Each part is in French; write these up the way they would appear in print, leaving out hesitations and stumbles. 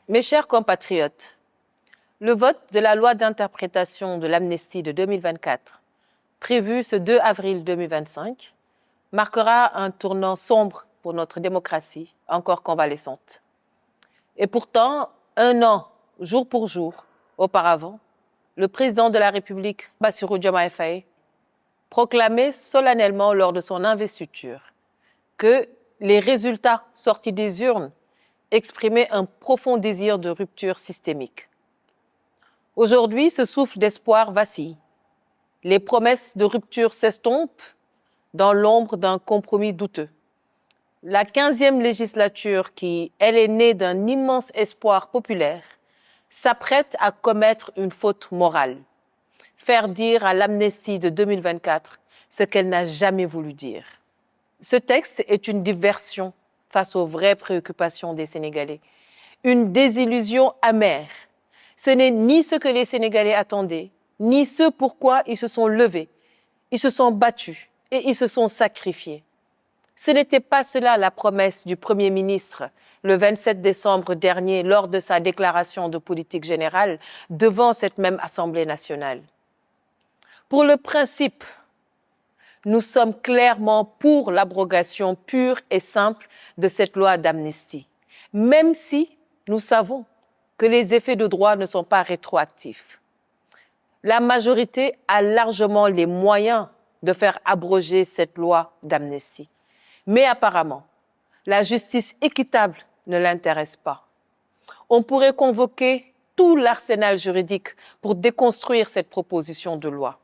Mes chers compatriotes, le vote de la loi d'interprétation de l'amnistie de 2024, prévu ce 2 avril 2025, marquera un tournant sombre pour notre démocratie, encore convalescente. Et pourtant, un an, jour pour jour, auparavant, le président de la République, Bassirou Diomaye Faye, proclamait solennellement lors de son investiture que les résultats sortis des urnes exprimaient un profond désir de rupture systémique. Aujourd'hui, ce souffle d'espoir vacille. Les promesses de rupture s'estompent dans l'ombre d'un compromis douteux. La 15e législature, qui, elle, est née d'un immense espoir populaire, s'apprête à commettre une faute morale. Faire dire à l'amnistie de 2024 ce qu'elle n'a jamais voulu dire. Ce texte est une diversion face aux vraies préoccupations des Sénégalais. Une désillusion amère. Ce n'est ni ce que les Sénégalais attendaient, ni ce pourquoi ils se sont levés. Ils se sont battus et ils se sont sacrifiés. Ce n'était pas cela la promesse du Premier ministre le 27 décembre dernier lors de sa déclaration de politique générale devant cette même Assemblée nationale. Pour le principe, nous sommes clairement pour l'abrogation pure et simple de cette loi d'amnistie, même si nous savons que les effets de droit ne sont pas rétroactifs. La majorité a largement les moyens de faire abroger cette loi d'amnistie. Mais apparemment, la justice équitable ne l'intéresse pas. On pourrait convoquer tout l'arsenal juridique pour déconstruire cette proposition de loi.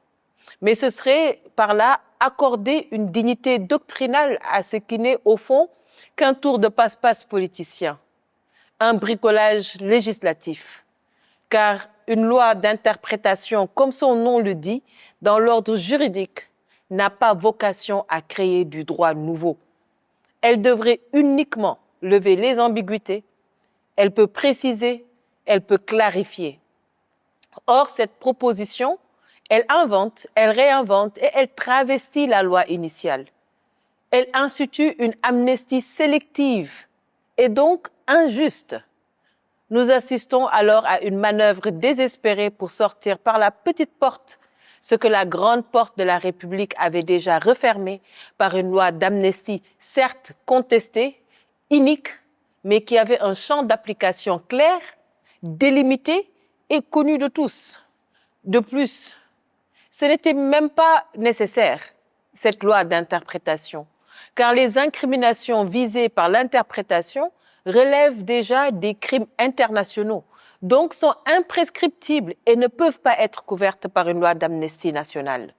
Mais ce serait par là accorder une dignité doctrinale à ce qui n'est au fond qu'un tour de passe-passe politicien, un bricolage législatif. Car une loi d'interprétation, comme son nom le dit, dans l'ordre juridique, n'a pas vocation à créer du droit nouveau. Elle devrait uniquement lever les ambiguïtés, elle peut préciser, elle peut clarifier. Or, cette proposition, elle invente, elle réinvente et elle travestit la loi initiale. Elle institue une amnistie sélective et donc injuste. Nous assistons alors à une manœuvre désespérée pour sortir par la petite porte ce que la grande porte de la République avait déjà refermé par une loi d'amnistie certes contestée, inique, mais qui avait un champ d'application clair, délimité et connu de tous. De plus, ce n'était même pas nécessaire, cette loi d'interprétation, car les incriminations visées par l'interprétation relèvent déjà des crimes internationaux, donc sont imprescriptibles et ne peuvent pas être couvertes par une loi d'amnistie nationale.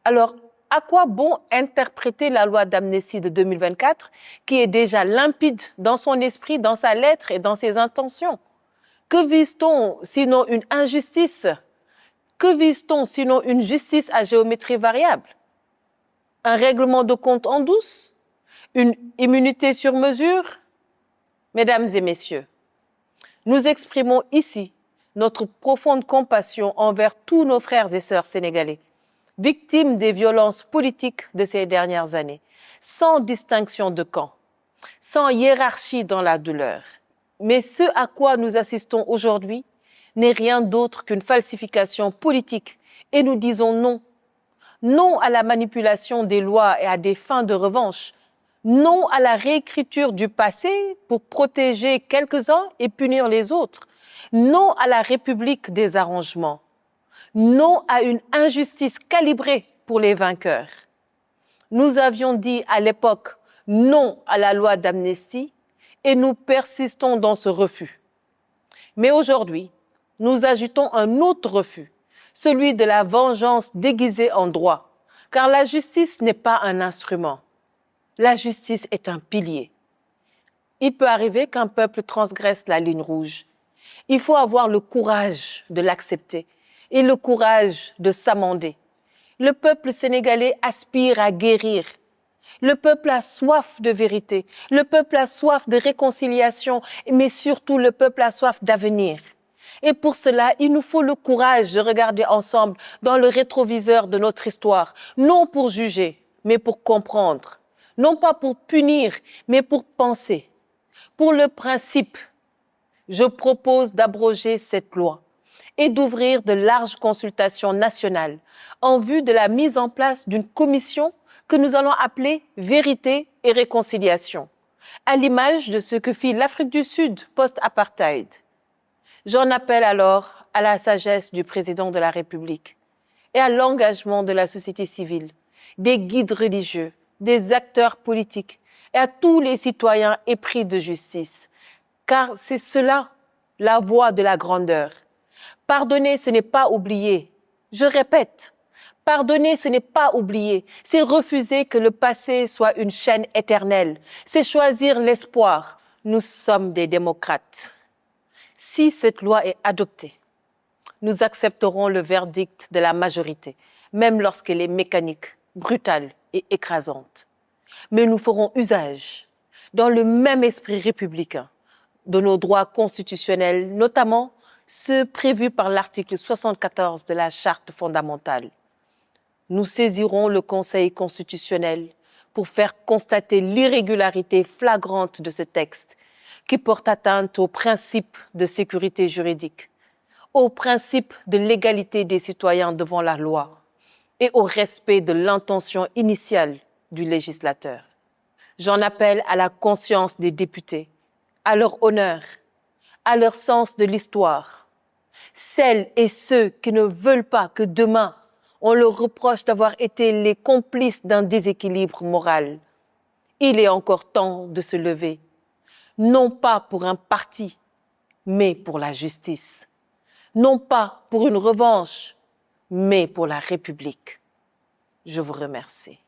Alors, à quoi bon interpréter la loi d'amnistie de 2024, qui est déjà limpide dans son esprit, dans sa lettre et dans ses intentions? Que vise-t-on sinon une injustice? Que vise-t-on sinon une justice à géométrie variable? Un règlement de compte en douce? Une immunité sur mesure? Mesdames et messieurs, nous exprimons ici notre profonde compassion envers tous nos frères et sœurs sénégalais, victimes des violences politiques de ces dernières années, sans distinction de camp, sans hiérarchie dans la douleur. Mais ce à quoi nous assistons aujourd'hui n'est rien d'autre qu'une falsification politique et nous disons non. Non à la manipulation des lois et à des fins de revanche. Non à la réécriture du passé pour protéger quelques-uns et punir les autres. Non à la République des arrangements. Non à une injustice calibrée pour les vainqueurs. Nous avions dit à l'époque non à la loi d'amnistie et nous persistons dans ce refus. Mais aujourd'hui, nous ajoutons un autre refus, celui de la vengeance déguisée en droit, car la justice n'est pas un instrument. La justice est un pilier. Il peut arriver qu'un peuple transgresse la ligne rouge. Il faut avoir le courage de l'accepter et le courage de s'amender. Le peuple sénégalais aspire à guérir. Le peuple a soif de vérité. Le peuple a soif de réconciliation, mais surtout le peuple a soif d'avenir. Et pour cela, il nous faut le courage de regarder ensemble dans le rétroviseur de notre histoire, non pour juger, mais pour comprendre. Non pas pour punir, mais pour penser. Pour le principe, je propose d'abroger cette loi et d'ouvrir de larges consultations nationales en vue de la mise en place d'une commission que nous allons appeler Vérité et Réconciliation, à l'image de ce que fit l'Afrique du Sud post-apartheid. J'en appelle alors à la sagesse du président de la République et à l'engagement de la société civile, des guides religieux, des acteurs politiques et à tous les citoyens épris de justice. Car c'est cela, la voie de la grandeur. Pardonner, ce n'est pas oublier. Je répète, pardonner, ce n'est pas oublier. C'est refuser que le passé soit une chaîne éternelle. C'est choisir l'espoir. Nous sommes des démocrates. Si cette loi est adoptée, nous accepterons le verdict de la majorité, même lorsqu'elle est mécanique, brutale et écrasante. Mais nous ferons usage, dans le même esprit républicain, de nos droits constitutionnels, notamment ceux prévus par l'article 74 de la Charte fondamentale. Nous saisirons le Conseil constitutionnel pour faire constater l'irrégularité flagrante de ce texte qui porte atteinte au principe de sécurité juridique, au principe de l'égalité des citoyens devant la loi et au respect de l'intention initiale du législateur. J'en appelle à la conscience des députés, à leur honneur, à leur sens de l'histoire. Celles et ceux qui ne veulent pas que demain, on leur reproche d'avoir été les complices d'un déséquilibre moral. Il est encore temps de se lever, non pas pour un parti, mais pour la justice. Non pas pour une revanche, mais pour la République. Je vous remercie.